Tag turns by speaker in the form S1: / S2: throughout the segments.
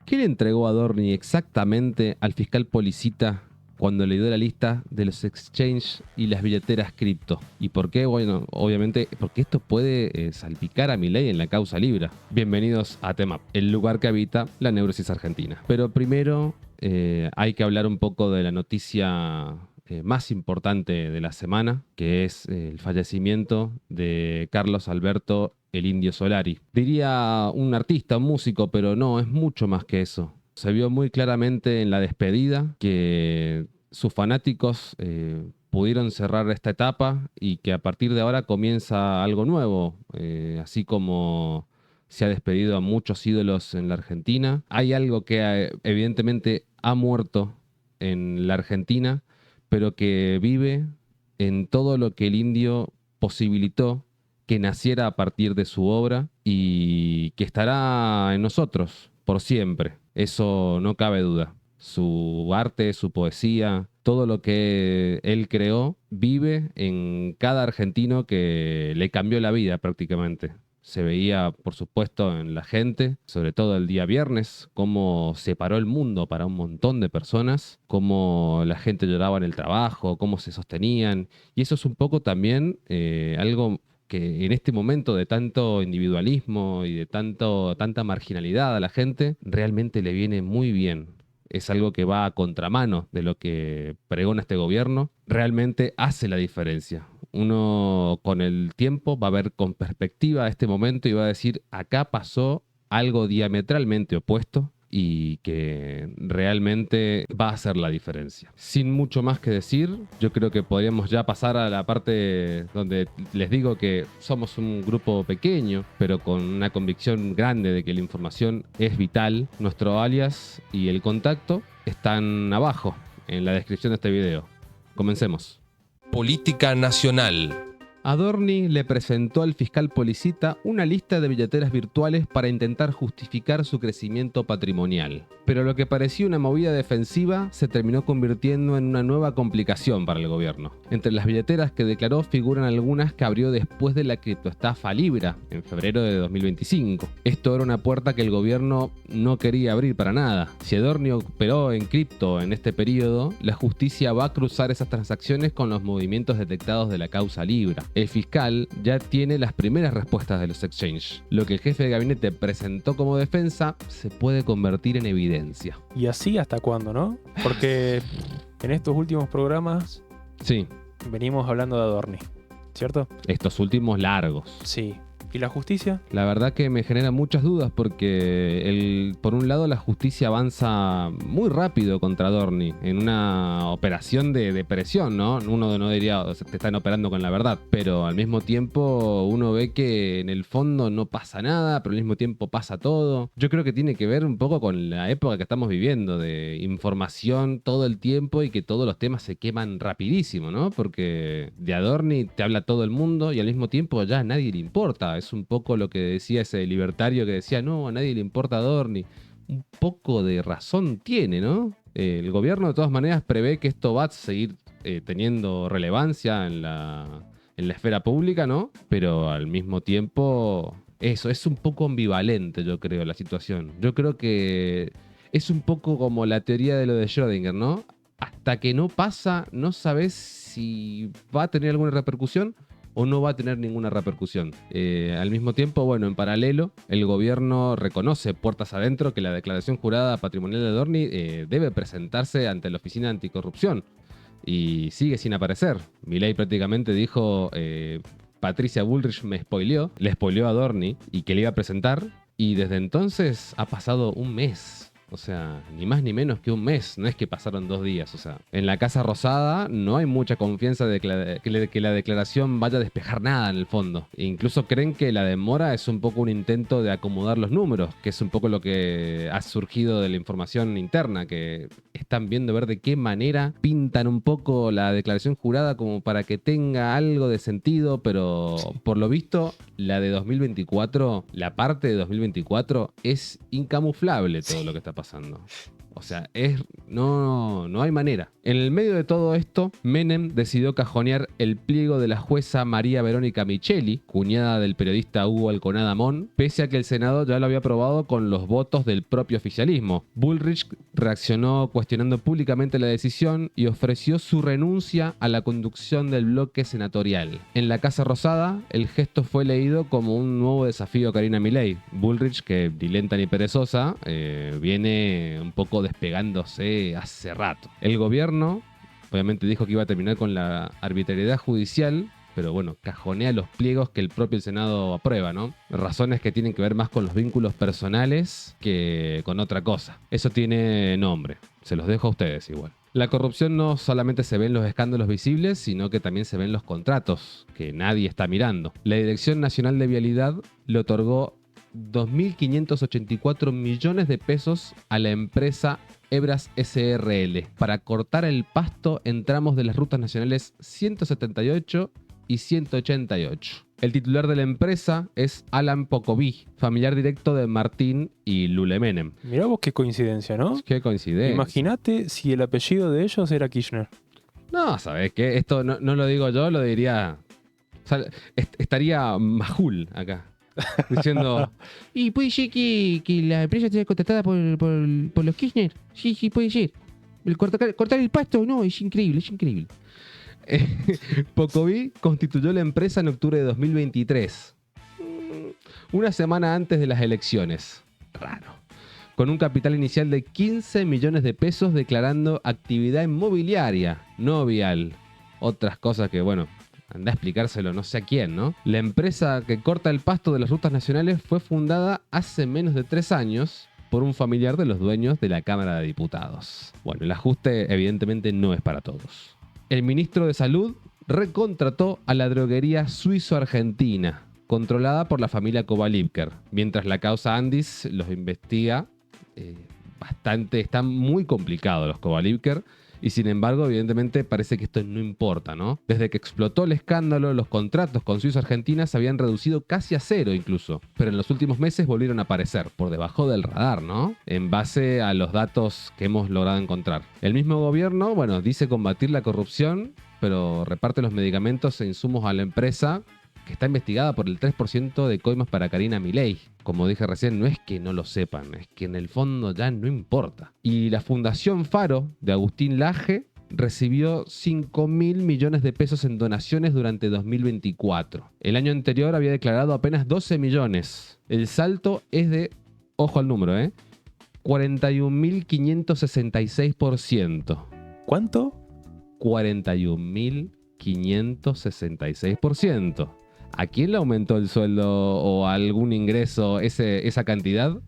S1: ¿Qué le entregó Adorni exactamente al fiscal Policita cuando le dio la lista de los exchange y las billeteras cripto? ¿Y por qué? Bueno, obviamente porque esto puede salpicar a Milei en la causa Libra. Bienvenidos a Temap, el lugar que habita la neurosis argentina. Pero primero hay que hablar un poco de la noticia más importante de la semana, que es el fallecimiento de Carlos Alberto el Indio Solari. Diría un artista, un músico, pero no, es mucho más que eso. Se vio muy claramente en la despedida que sus fanáticos pudieron cerrar esta etapa y que a partir de ahora comienza algo nuevo, así como se ha despedido a muchos ídolos en la Argentina. Hay algo que evidentemente ha muerto en la Argentina, pero que vive en todo lo que el Indio posibilitó que naciera a partir de su obra y que estará en nosotros por siempre. Eso no cabe duda. Su arte, su poesía, todo lo que él creó vive en cada argentino que le cambió la vida prácticamente. Se veía, por supuesto, en la gente, sobre todo el día viernes, cómo separó el mundo para un montón de personas, cómo la gente lloraba en el trabajo, cómo se sostenían. Y eso es un poco también algo que en este momento de tanto individualismo y de tanta marginalidad a la gente, realmente le viene muy bien. Es algo que va a contramano de lo que pregona este gobierno. Realmente hace la diferencia. Uno con el tiempo va a ver con perspectiva este momento y va a decir, acá pasó algo diametralmente opuesto y que realmente va a hacer la diferencia. Sin mucho más que decir, yo creo que podríamos ya pasar a la parte donde les digo que somos un grupo pequeño, pero con una convicción grande de que la información es vital. Nuestro alias y el contacto están abajo, en la descripción de este video. Comencemos.
S2: Política nacional.
S1: Adorni le presentó al fiscal Policita una lista de billeteras virtuales para intentar justificar su crecimiento patrimonial. Pero lo que parecía una movida defensiva se terminó convirtiendo en una nueva complicación para el gobierno. Entre las billeteras que declaró figuran algunas que abrió después de la criptoestafa Libra, en febrero de 2025. Esto era una puerta que el gobierno no quería abrir para nada. Si Adorni operó en cripto en este periodo, la justicia va a cruzar esas transacciones con los movimientos detectados de la causa Libra. El fiscal ya tiene las primeras respuestas de los exchange. Lo que el jefe de gabinete presentó como defensa se puede convertir en evidencia.
S3: Y así hasta cuándo, ¿no? Porque en estos últimos programas
S1: Sí,
S3: venimos hablando de Adorni, ¿cierto?
S1: estos últimos largos.
S3: Sí. ¿Y la justicia?
S1: La verdad que me genera muchas dudas porque por un lado la justicia avanza muy rápido contra Adorni en una operación de presión, ¿no? Uno no diría, o sea, te están operando con la verdad, pero al mismo tiempo uno ve que en el fondo no pasa nada, pero al mismo tiempo pasa todo. Yo creo que tiene que ver un poco con la época que estamos viviendo, de información todo el tiempo y que todos los temas se queman rapidísimo, ¿no? Porque de Adorni te habla todo el mundo y al mismo tiempo ya a nadie le importa. Es un poco lo que decía ese libertario que decía, no, a nadie le importa Adorni. Un poco de razón tiene, ¿no? El gobierno de todas maneras prevé que esto va a seguir teniendo relevancia en la esfera pública, ¿no? Pero al mismo tiempo, eso, es un poco ambivalente, yo creo, la situación. Yo creo que es un poco como la teoría de lo de Schrödinger, ¿no? Hasta que no pasa, no sabes si va a tener alguna repercusión o no va a tener ninguna repercusión. Al mismo tiempo, bueno, en paralelo, el gobierno reconoce puertas adentro que la declaración jurada patrimonial de Adorni debe presentarse ante la Oficina Anticorrupción y sigue sin aparecer. Milei prácticamente dijo, Patricia Bullrich me spoileó, le spoileó a Adorni y que le iba a presentar y desde entonces ha pasado un mes. O sea, ni más ni menos que un mes, no es que pasaron 2 días. O sea, en la Casa Rosada no hay mucha confianza de que la declaración vaya a despejar nada en el fondo. E incluso creen que la demora es un poco un intento de acomodar los números, que es un poco lo que ha surgido de la información interna, que están viendo ver de qué manera pintan un poco la declaración jurada como para que tenga algo de sentido, pero por lo visto la de 2024, la parte de 2024 es incamuflable todo lo que está pasando. O sea, no hay manera. En el medio de todo esto, Menem decidió cajonear el pliego de la jueza María Verónica Micheli, cuñada del periodista Hugo Alconada Mon, pese a que el Senado ya lo había aprobado con los votos del propio oficialismo. Bullrich reaccionó cuestionando públicamente la decisión y ofreció su renuncia a la conducción del bloque senatorial. En la Casa Rosada, el gesto fue leído como un nuevo desafío a Karina Milei. Bullrich, que ni lenta ni perezosa, viene un poco despegándose hace rato. El gobierno obviamente dijo que iba a terminar con la arbitrariedad judicial, pero bueno, cajonea los pliegos que el propio Senado aprueba, ¿no? Razones que tienen que ver más con los vínculos personales que con otra cosa. Eso tiene nombre, se los dejo a ustedes igual. La corrupción no solamente se ve en los escándalos visibles, sino que también se ve en los contratos, que nadie está mirando. La Dirección Nacional de Vialidad le otorgó 2.584 millones de pesos a la empresa Ebras SRL para cortar el pasto en tramos de las rutas nacionales 178 y 188. El titular de la empresa es Alan Pocoví, familiar directo de Martín y Lule Menem.
S3: Mirá vos qué coincidencia, ¿no?
S1: Qué coincidencia.
S3: Imagínate si el apellido de ellos era Kirchner.
S1: No, ¿sabes qué? Esto no lo digo yo, lo diría... O sea, estaría Majul acá. Diciendo, y puede ser que la empresa esté contratada por los Kirchner. Sí, puede ser. Cortar el pasto, no, es increíble. Pocoví constituyó la empresa en octubre de 2023. Una semana antes de las elecciones. Raro. Con un capital inicial de 15 millones de pesos declarando actividad inmobiliaria, no vial. Otras cosas que, bueno... Anda a explicárselo no sé a quién, ¿no? La empresa que corta el pasto de las rutas nacionales fue fundada hace menos de 3 años por un familiar de los dueños de la Cámara de Diputados. Bueno, el ajuste evidentemente no es para todos. El ministro de Salud recontrató a la droguería suizo-argentina, controlada por la familia Kovalivker, mientras la causa Andis los investiga bastante. Están muy complicados los Kovalivker. Y sin embargo, evidentemente, parece que esto no importa, ¿no? Desde que explotó el escándalo, los contratos con Suiza Argentina se habían reducido casi a cero incluso. Pero en los últimos meses volvieron a aparecer, por debajo del radar, ¿no? En base a los datos que hemos logrado encontrar. El mismo gobierno, bueno, dice combatir la corrupción, pero reparte los medicamentos e insumos a la empresa que está investigada por el 3% de coimas para Karina Milei. Como dije recién, no es que no lo sepan, es que en el fondo ya no importa. Y la Fundación Faro de Agustín Laje recibió 5.000 millones de pesos en donaciones durante 2024. El año anterior había declarado apenas 12 millones. El salto es de, ojo al número, 41.566%.
S3: ¿Cuánto?
S1: 41.566%. ¿A quién le aumentó el sueldo o algún ingreso esa cantidad?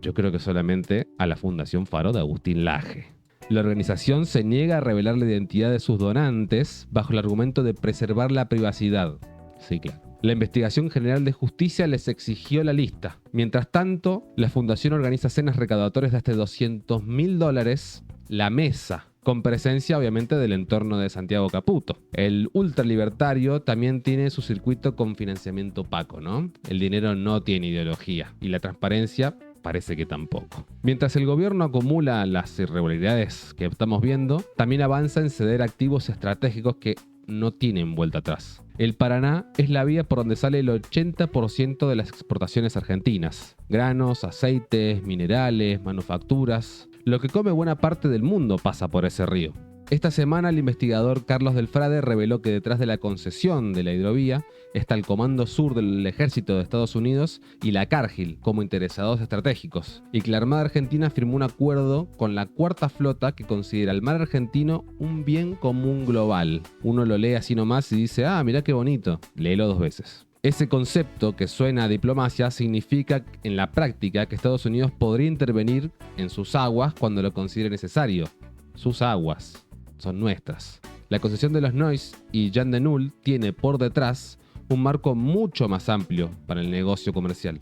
S1: Yo creo que solamente a la Fundación Faro de Agustín Laje. La organización se niega a revelar la identidad de sus donantes bajo el argumento de preservar la privacidad. Sí, claro. La Investigación General de Justicia les exigió la lista. Mientras tanto, la fundación organiza cenas recaudatorias de hasta $200.000, La Mesa, con presencia obviamente del entorno de Santiago Caputo. El ultralibertario también tiene su circuito con financiamiento opaco, ¿no? El dinero no tiene ideología y la transparencia parece que tampoco. Mientras el gobierno acumula las irregularidades que estamos viendo, también avanza en ceder activos estratégicos que no tienen vuelta atrás. El Paraná es la vía por donde sale el 80% de las exportaciones argentinas. Granos, aceites, minerales, manufacturas. Lo que come buena parte del mundo pasa por ese río. Esta semana el investigador Carlos Delfrade reveló que detrás de la concesión de la hidrovía está el Comando Sur del Ejército de Estados Unidos y la Cargill como interesados estratégicos, y que la Armada Argentina firmó un acuerdo con la Cuarta Flota que considera el mar argentino un bien común global. Uno lo lee así nomás y dice, mirá qué bonito, léelo 2 veces. Ese concepto que suena a diplomacia significa en la práctica que Estados Unidos podría intervenir en sus aguas cuando lo considere necesario. Sus aguas son nuestras. La concesión de los Nois y Jan de Null tiene por detrás un marco mucho más amplio para el negocio comercial.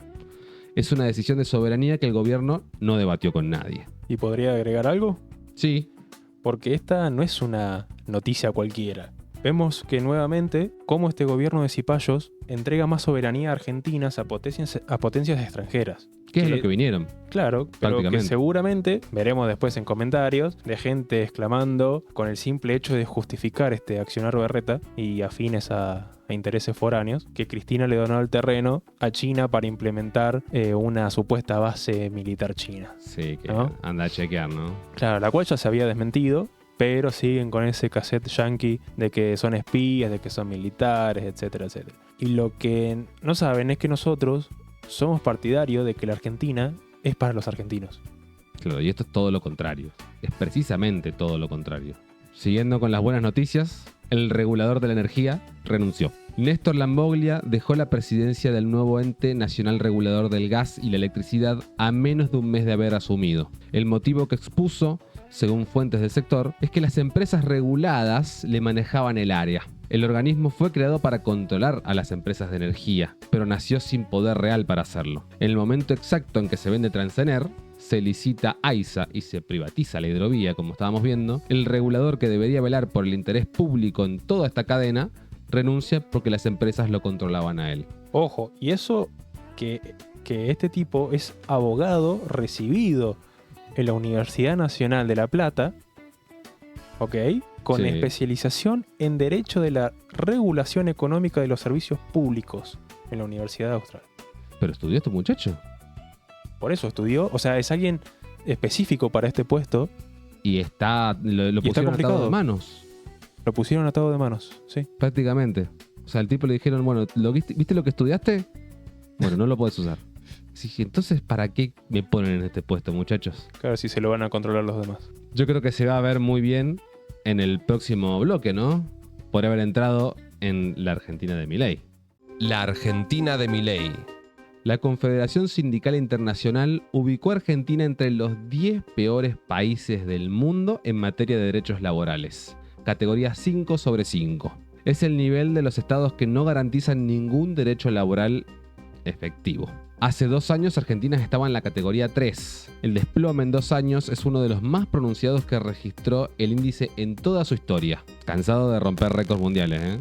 S1: Es una decisión de soberanía que el gobierno no debatió con nadie.
S3: ¿Y podría agregar algo?
S1: Sí.
S3: Porque esta no es una noticia cualquiera. vemos que nuevamente, cómo este gobierno de Cipayos entrega más soberanía a Argentina a potencias extranjeras.
S1: ¿Qué es lo que vinieron?
S3: Claro, pero que
S1: Prácticamente.
S3: seguramente, veremos después en comentarios, de gente exclamando con el simple hecho de justificar este accionar berreta y afines a intereses foráneos, que Cristina le donó el terreno a China para implementar una supuesta base militar china.
S1: Sí, que
S3: ¿No?
S1: anda a chequear, ¿no?
S3: Claro, la cual ya se había desmentido, pero siguen con ese cassette yankee de que son espías, de que son militares, etcétera, etcétera. Y lo que no saben es que nosotros somos partidarios de que la Argentina es para los argentinos.
S1: Claro, y esto es todo lo contrario. Es precisamente todo lo contrario. Siguiendo con las buenas noticias, el regulador de la energía renunció. Néstor Lamboglia dejó la presidencia del nuevo ente nacional regulador del gas y la electricidad a menos de un mes de haber asumido. El motivo que expuso, según fuentes del sector, es que las empresas reguladas le manejaban el área. El organismo fue creado para controlar a las empresas de energía, pero nació sin poder real para hacerlo. En el momento exacto en que se vende Transener, se licita AISA y se privatiza la hidrovía, como estábamos viendo, el regulador que debería velar por el interés público en toda esta cadena renuncia porque las empresas lo controlaban a él.
S3: Ojo, y eso que este tipo es abogado recibido en la Universidad Nacional de La Plata, ¿ok? Con
S1: Sí.
S3: especialización en Derecho de la Regulación Económica de los Servicios Públicos en la Universidad de Austral.
S1: ¿Pero estudió este muchacho?
S3: Por eso estudió, o sea, es alguien específico para este puesto.
S1: Y lo
S3: Y está
S1: pusieron atado
S3: complicado.
S1: de manos,
S3: Lo pusieron atado de manos, sí.
S1: prácticamente. O sea, al tipo le dijeron, bueno, ¿viste lo que estudiaste? Bueno, no lo podés usar. Sí, entonces, ¿para qué me ponen en este puesto, muchachos?
S3: Claro, si se lo van a controlar los demás.
S1: Yo creo que se va a ver muy bien en el próximo bloque, ¿no? Por haber entrado en la Argentina de Milei.
S2: La Argentina de Milei.
S1: La Confederación Sindical Internacional ubicó a Argentina entre los 10 peores países del mundo en materia de derechos laborales. Categoría 5 sobre 5. Es el nivel de los estados que no garantizan ningún derecho laboral efectivo. Hace 2 años Argentina estaba en la categoría 3. El desplome en 2 años es uno de los más pronunciados que registró el índice en toda su historia. Cansado de romper récords mundiales, ¿eh?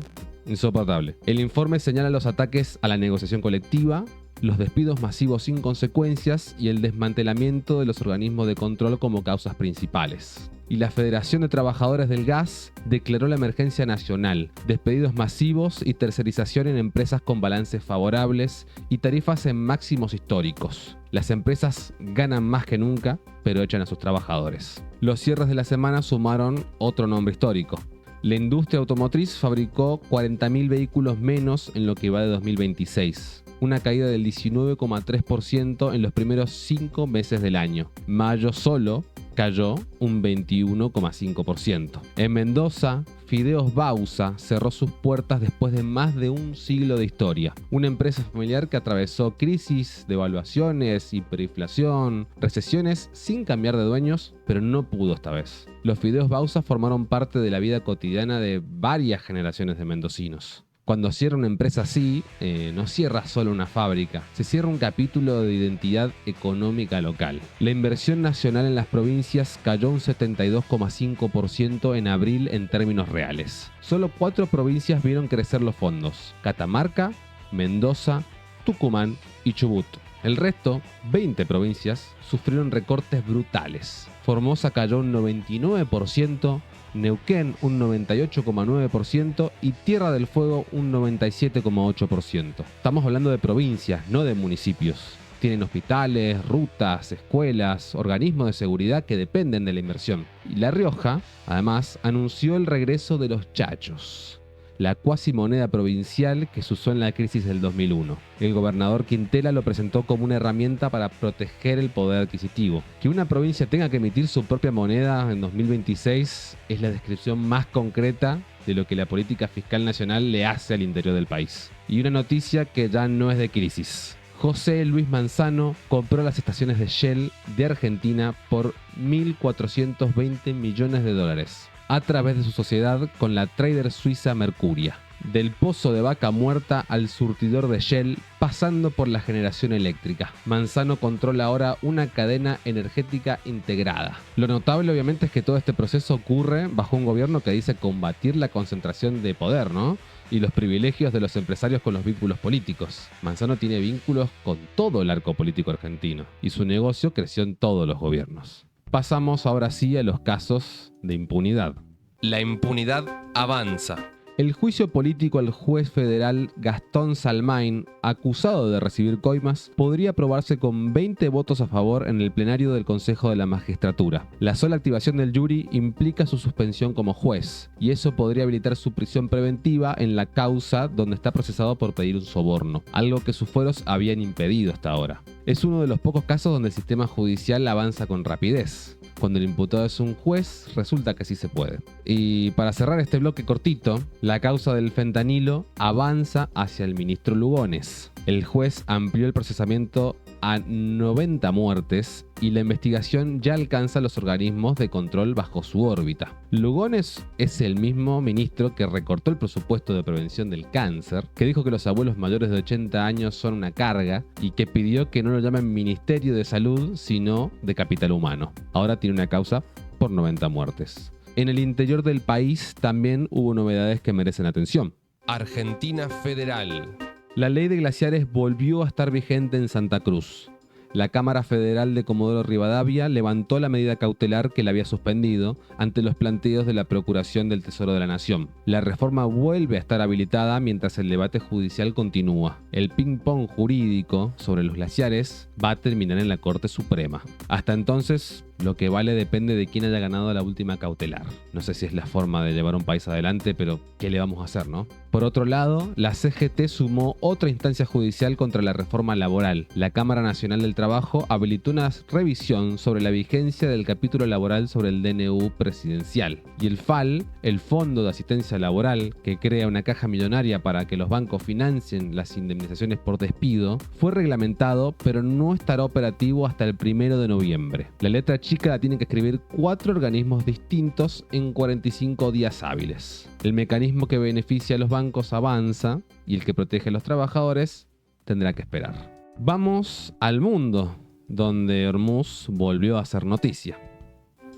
S1: Insoportable. El informe señala los ataques a la negociación colectiva, los despidos masivos sin consecuencias y el desmantelamiento de los organismos de control como causas principales. Y la Federación de Trabajadores del Gas declaró la emergencia nacional, despedidos masivos y tercerización en empresas con balances favorables y tarifas en máximos históricos. Las empresas ganan más que nunca, pero echan a sus trabajadores. Los cierres de la semana sumaron otro nombre histórico. La industria automotriz fabricó 40.000 vehículos menos en lo que va de 2026. Una caída del 19,3% en los primeros 5 meses del año. Mayo solo cayó un 21,5%. En Mendoza, Fideos Bausa cerró sus puertas después de más de un siglo de historia. Una empresa familiar que atravesó crisis, devaluaciones, hiperinflación, recesiones sin cambiar de dueños, pero no pudo esta vez. Los Fideos Bausa formaron parte de la vida cotidiana de varias generaciones de mendocinos. Cuando cierra una empresa así, no cierra solo una fábrica, se cierra un capítulo de identidad económica local. La inversión nacional en las provincias cayó un 72,5% en abril en términos reales. Solo 4 provincias vieron crecer los fondos: Catamarca, Mendoza, Tucumán y Chubut. El resto, 20 provincias, sufrieron recortes brutales. Formosa cayó un 99%, Neuquén un 98,9% y Tierra del Fuego un 97,8%. Estamos hablando de provincias, no de municipios. Tienen hospitales, rutas, escuelas, organismos de seguridad que dependen de la inversión. Y La Rioja, además, anunció el regreso de los chachos, la cuasi moneda provincial que se usó en la crisis del 2001. El gobernador Quintela lo presentó como una herramienta para proteger el poder adquisitivo. Que una provincia tenga que emitir su propia moneda en 2026 es la descripción más concreta de lo que la política fiscal nacional le hace al interior del país. Y una noticia que ya no es de crisis. José Luis Manzano compró las estaciones de Shell de Argentina por $1.420 millones a través de su sociedad con la trader suiza Mercuria. del pozo de Vaca Muerta al surtidor de Shell, pasando por la generación eléctrica. Manzano controla ahora una cadena energética integrada. Lo notable obviamente es que todo este proceso ocurre bajo un gobierno que dice combatir la concentración de poder, ¿no? Y los privilegios de los empresarios con los vínculos políticos. Manzano tiene vínculos con todo el arco político argentino y su negocio creció en todos los gobiernos. Pasamos ahora sí a los casos de impunidad.
S2: La impunidad avanza.
S1: El juicio político al juez federal Gastón Salmain, acusado de recibir coimas, podría aprobarse con 20 votos a favor en el plenario del Consejo de la Magistratura. La sola activación del jury implica su suspensión como juez, y eso podría habilitar su prisión preventiva en la causa donde está procesado por pedir un soborno, algo que sus fueros habían impedido hasta ahora. Es uno de los pocos casos donde el sistema judicial avanza con rapidez. Cuando el imputado es un juez, resulta que sí se puede. Y para cerrar este bloque cortito, la causa del fentanilo avanza hacia el ministro Lugones. El juez amplió el procesamiento a 90 muertes y la investigación ya alcanza los organismos de control bajo su órbita. Lugones es el mismo ministro que recortó el presupuesto de prevención del cáncer, que dijo que los abuelos mayores de 80 años son una carga y que pidió que no lo llamen Ministerio de Salud, sino de Capital Humano. Ahora tiene una causa por 90 muertes. En el interior del país también hubo novedades que merecen atención.
S2: Argentina Federal.
S1: La ley de glaciares volvió a estar vigente en Santa Cruz. La Cámara Federal de Comodoro Rivadavia levantó la medida cautelar que la había suspendido ante los planteos de la Procuración del Tesoro de la Nación. La reforma vuelve a estar habilitada mientras el debate judicial continúa. El ping-pong jurídico sobre los glaciares va a terminar en la Corte Suprema. Hasta entonces, lo que vale depende de quién haya ganado la última cautelar. No sé si es la forma de llevar un país adelante, pero ¿qué le vamos a hacer, no? Por otro lado, la CGT sumó otra instancia judicial contra la reforma laboral. La Cámara Nacional del Trabajo habilitó una revisión sobre la vigencia del capítulo laboral sobre el DNU presidencial. Y el FAL, el Fondo de Asistencia Laboral, que crea una caja millonaria para que los bancos financien las indemnizaciones por despido, fue reglamentado, pero no estará operativo hasta el 1 de noviembre. La letra chica la tienen que escribir 4 organismos distintos en 45 días hábiles. El mecanismo que beneficia a los bancos avanza y el que protege a los trabajadores tendrá que esperar. Vamos al mundo, donde Hormuz volvió a hacer noticia.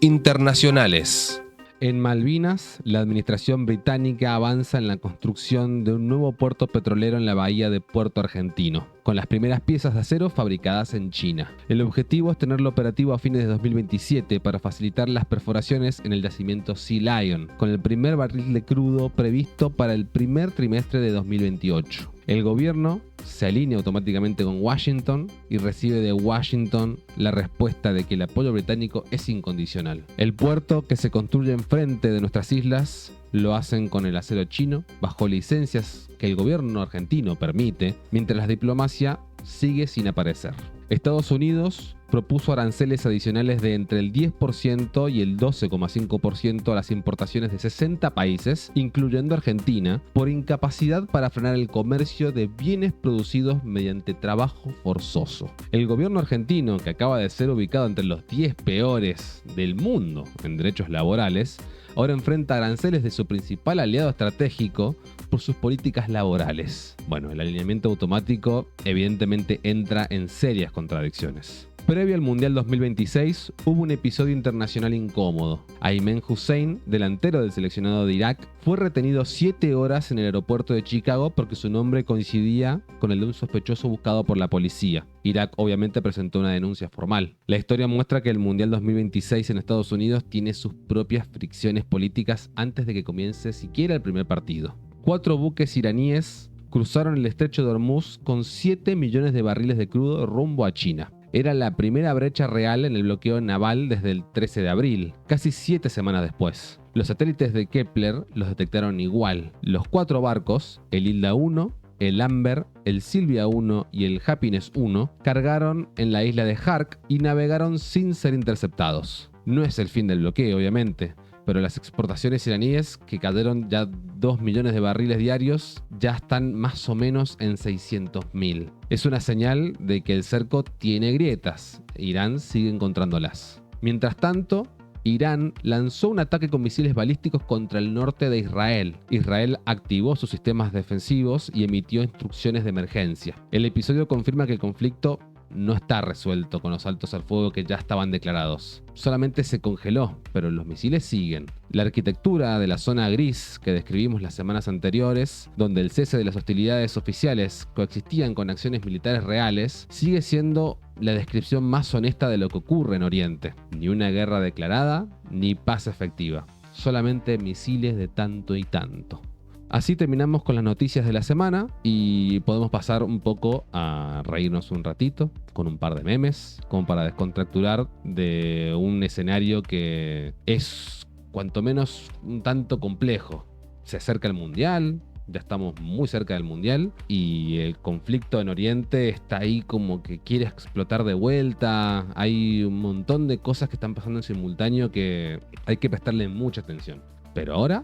S2: Internacionales.
S1: En Malvinas, la administración británica avanza en la construcción de un nuevo puerto petrolero en la bahía de Puerto Argentino, con las primeras piezas de acero fabricadas en China. El objetivo es tenerlo operativo a fines de 2027 para facilitar las perforaciones en el yacimiento Sea Lion, con el primer barril de crudo previsto para el primer trimestre de 2028. El gobierno se alinea automáticamente con Washington y recibe de Washington la respuesta de que el apoyo británico es incondicional. El puerto, que se construye enfrente de nuestras islas, lo hacen con el acero chino, bajo licencias que el gobierno argentino permite, mientras la diplomacia sigue sin aparecer. Estados Unidos propuso aranceles adicionales de entre el 10% y el 12,5% a las importaciones de 60 países, incluyendo Argentina, por incapacidad para frenar el comercio de bienes producidos mediante trabajo forzoso. El gobierno argentino, que acaba de ser ubicado entre los 10 peores del mundo en derechos laborales, ahora enfrenta aranceles de su principal aliado estratégico por sus políticas laborales. Bueno, el alineamiento automático evidentemente entra en serias contradicciones. Previo al Mundial 2026, hubo un episodio internacional incómodo. Ayman Hussein, delantero del seleccionado de Irak, fue retenido 7 horas en el aeropuerto de Chicago porque su nombre coincidía con el de un sospechoso buscado por la policía. Irak obviamente presentó una denuncia formal. La historia muestra que el Mundial 2026 en Estados Unidos tiene sus propias fricciones políticas antes de que comience siquiera el primer partido. 4 buques iraníes cruzaron el estrecho de Hormuz con 7 millones de barriles de crudo rumbo a China. Era la primera brecha real en el bloqueo naval desde el 13 de abril, casi 7 semanas después. Los satélites de Kepler los detectaron igual. Los 4 barcos, el Hilda 1, el Amber, el Silvia 1 y el Happiness 1, cargaron en la isla de Hark y navegaron sin ser interceptados. No es el fin del bloqueo, obviamente, pero las exportaciones iraníes, que cayeron ya 2 millones de barriles diarios, ya están más o menos en 600.000. Es una señal de que el cerco tiene grietas. Irán sigue encontrándolas. Mientras tanto, Irán lanzó un ataque con misiles balísticos contra el norte de Israel. Israel activó sus sistemas defensivos y emitió instrucciones de emergencia. El episodio confirma que el conflicto no está resuelto con los altos al fuego que ya estaban declarados. Solamente se congeló, pero los misiles siguen. La arquitectura de la zona gris que describimos las semanas anteriores, donde el cese de las hostilidades oficiales coexistían con acciones militares reales, sigue siendo la descripción más honesta de lo que ocurre en Oriente. Ni una guerra declarada, ni paz efectiva. Solamente misiles de tanto y tanto. Así terminamos con las noticias de la semana y podemos pasar un poco a reírnos un ratito con un par de memes, como para descontracturar de un escenario que es cuanto menos un tanto complejo. Se acerca el Mundial, ya estamos muy cerca del Mundial y el conflicto en Oriente está ahí como que quiere explotar de vuelta. Hay un montón de cosas que están pasando en simultáneo que hay que prestarle mucha atención. Pero ahora,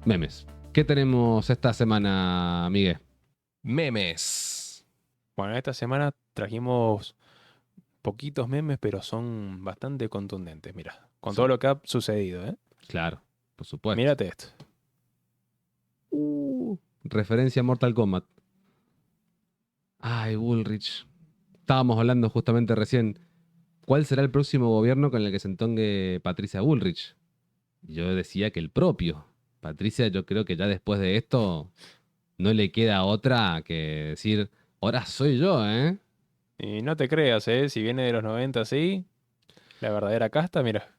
S1: memes. ¿Qué tenemos esta semana, Miguel?
S2: Memes.
S3: Bueno, esta semana trajimos poquitos memes, pero son bastante contundentes, mira. Con todo lo que ha sucedido, ¿eh?
S1: Claro, por supuesto.
S3: Mírate esto.
S1: Referencia a Mortal Kombat. Ay, Bullrich. Estábamos hablando justamente recién. ¿Cuál será el próximo gobierno con el que se entongue Patricia Bullrich? Yo decía que el propio. Patricia, yo creo que ya después de esto no le queda otra que decir, ahora soy yo, ¿eh?
S3: Y no te creas, ¿eh? Si viene de los 90 así, la verdadera casta, mira.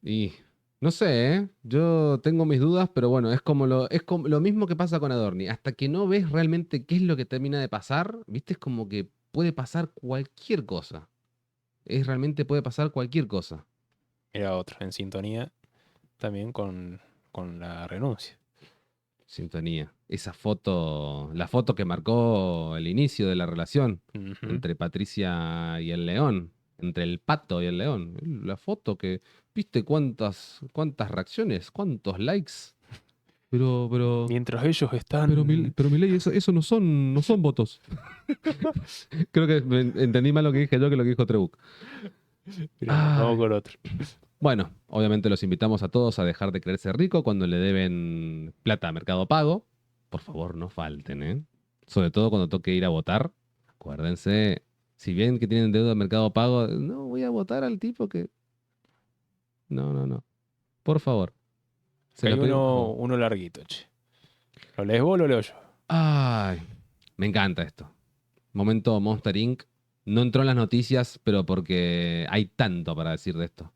S1: Y no sé, ¿eh? Yo tengo mis dudas, pero bueno, es como lo mismo que pasa con Adorni. Hasta que no ves realmente qué es lo que termina de pasar, ¿viste? Es como que puede pasar cualquier cosa. Realmente puede pasar cualquier cosa.
S3: Mira otro, en sintonía también con la renuncia.
S1: Sintonía. Esa foto, la foto que marcó el inicio de la relación
S3: Ujú.
S1: entre Patricia y el león, entre el pato y el león. La foto que, ¿viste cuántas reacciones, cuántos likes? Pero,
S3: Mientras ellos están...
S1: pero Milei, eso no son votos. Creo que entendí mal lo que dije yo que lo que dijo Trebuch.
S3: Mira, vamos
S1: Ay.
S3: con otro.
S1: Bueno, obviamente los invitamos a todos a dejar de creerse rico cuando le deben plata a Mercado Pago. Por favor, no falten, ¿eh? Sobre todo cuando toque ir a votar. Acuérdense, si bien que tienen deuda de Mercado Pago, no voy a votar al tipo que... No. Por favor. Se
S3: Hay
S1: lo pido, por favor.
S3: uno larguito, che. ¿Lo lees vos o lo leo yo?
S1: Ay, me encanta esto. Momento Monster Inc. No entró en las noticias, pero porque hay tanto para decir de esto.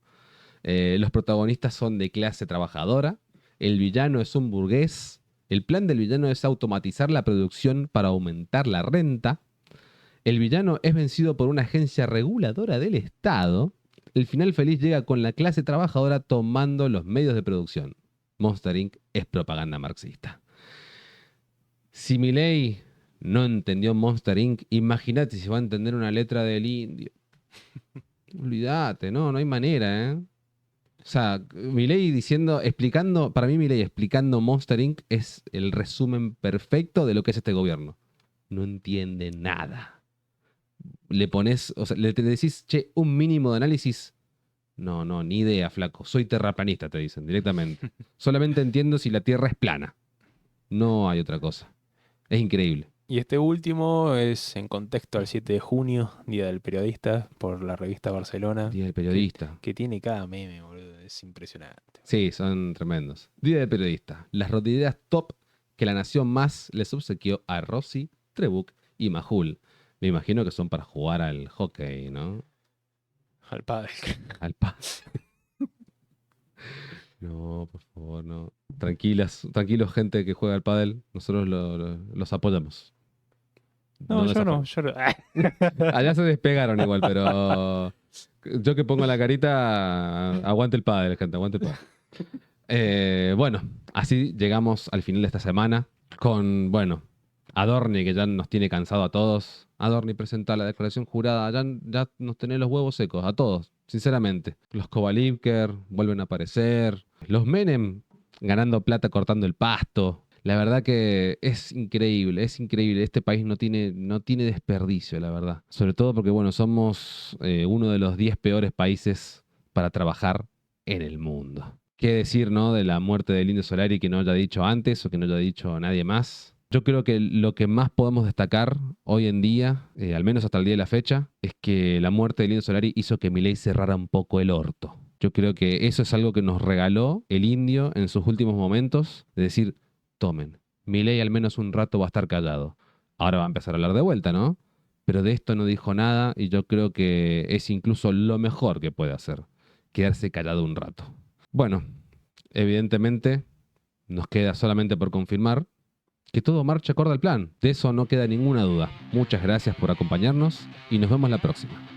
S1: Los protagonistas son de clase trabajadora. El villano es un burgués. El plan del villano es automatizar la producción para aumentar la renta. El villano es vencido por una agencia reguladora del Estado. El final feliz llega con la clase trabajadora tomando los medios de producción. Monster Inc. es propaganda marxista. Si Milei no entendió Monster Inc., imagínate si va a entender una letra del indio. Olvídate, no hay manera, ¿eh? O sea, Milei para mí Milei explicando Monster Inc. es el resumen perfecto de lo que es este gobierno. No entiende nada. Le pones, o sea, te decís, che, un mínimo de análisis. No, ni idea, flaco. Soy terraplanista, te dicen directamente. Solamente entiendo si la Tierra es plana. No hay otra cosa. Es increíble.
S3: Y este último es en contexto al 7 de junio, Día del Periodista, por la revista Barcelona.
S1: Día del periodista.
S3: Que tiene cada meme, boludo. Es impresionante.
S1: Sí, son tremendos. Día del periodista. Las rodilleras top que la Nación Más les obsequió a Rossi, Trebuch y Majul. Me imagino que son para jugar al hockey, ¿no?
S3: Al padre.
S1: Al pádel. No, por favor, no. Tranquilos, gente que juega al pádel. Nosotros los apoyamos.
S3: No,
S1: los
S3: yo no.
S1: Allá se despegaron igual, pero yo que pongo la carita, aguante el pádel, gente, aguante el pádel. Bueno, así llegamos al final de esta semana con, bueno, Adorni, que ya nos tiene cansado a todos. Adorni presenta la declaración jurada, ya nos tenés los huevos secos, a todos, sinceramente. Los Kovalivker vuelven a aparecer. Los Menem ganando plata cortando el pasto. La verdad que es increíble, es increíble. Este país no tiene desperdicio, la verdad. Sobre todo porque, bueno, somos uno de los 10 peores países para trabajar en el mundo. ¿Qué decir, no, de la muerte del Indio Solari que no haya dicho antes o que no haya dicho nadie más? Yo creo que lo que más podemos destacar hoy en día, al menos hasta el día de la fecha, es que la muerte del Indio Solari hizo que Milei cerrara un poco el orto. Yo creo que eso es algo que nos regaló el Indio en sus últimos momentos, de decir, tomen, Milei al menos un rato va a estar callado. Ahora va a empezar a hablar de vuelta, ¿no? Pero de esto no dijo nada y yo creo que es incluso lo mejor que puede hacer, quedarse callado un rato. Bueno, evidentemente nos queda solamente por confirmar que todo marcha acorde al plan. De eso no queda ninguna duda. Muchas gracias por acompañarnos y nos vemos la próxima.